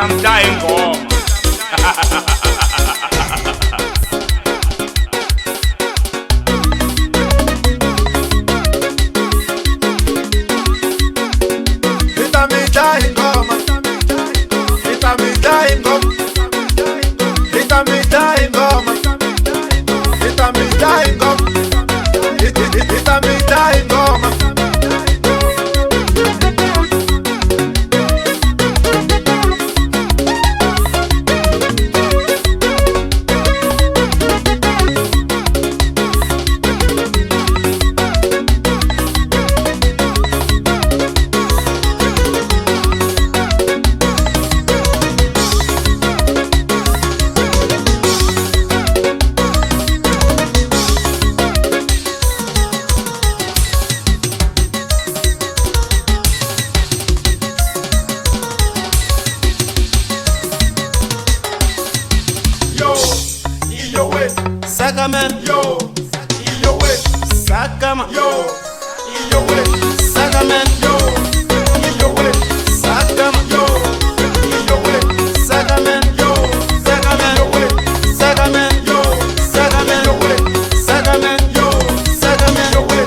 Nitamdai ngoma. Nitamdai ngoma. Nitamdai ngoma. Nitamdai ngoma. Nitamdai ngoma. Nitamdai ngoma. Sakaman, yo, yo way, Sakama, yo, yo way, Sakaman, yo, yo way, Sakama, yo, yo way, Sakaman, yo, Sakaman, yo way, Sakaman, yo, Sakaman, yo way, Sakaman, yo, Sakaman, yo way.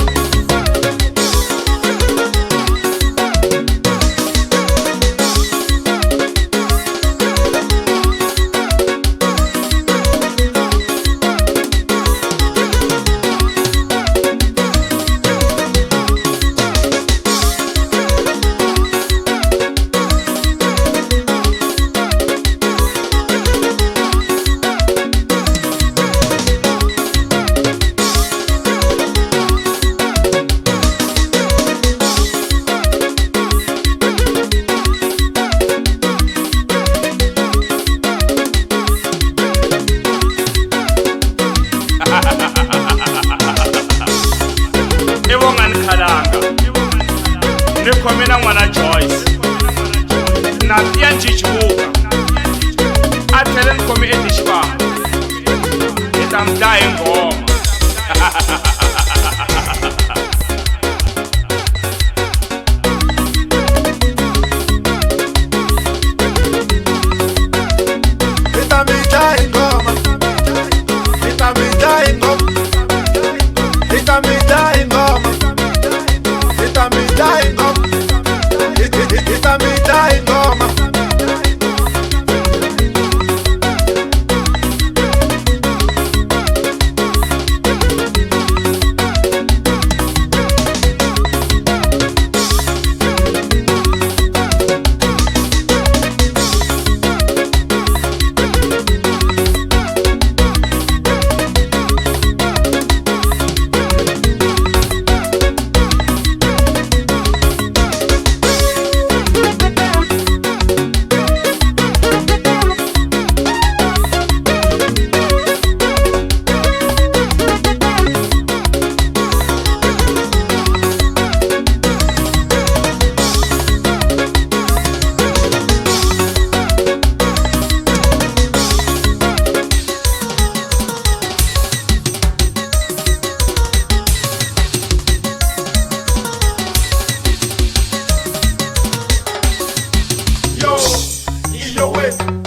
Nikomena mwana Joyce na pia njichuka atele nkomi etishpa nitamdai ngoma. Nitamdai ngoma. Nitamdai ngoma. Nitamdai ngoma. Nitamdai ngoma. Nitamdai ngoma.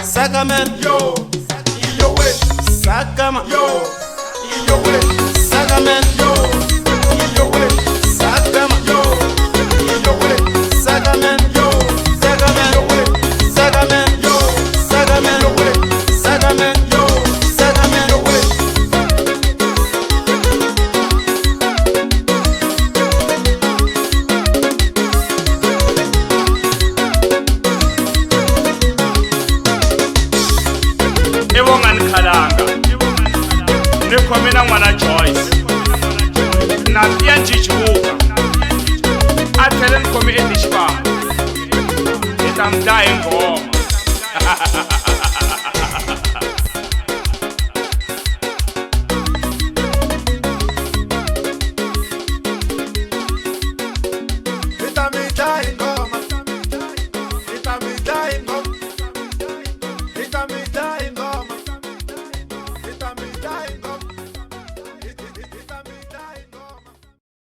Sakaman, Yo, yo way, Sakama, yo, yo way, Sakaman, yo, yo way, Sakama, yo, yo way, Sakaman, yo, Sakaman, yo way, Sakaman, yo, Sakaman, yo way, Sakaman, yo, Sakaman, yo way. Nikomena mwana Joyce na pia njichuka atele nkomi etishpa nitamdai ngoma. Nitamdai ngoma. Nitamdai ngoma. Nitamdai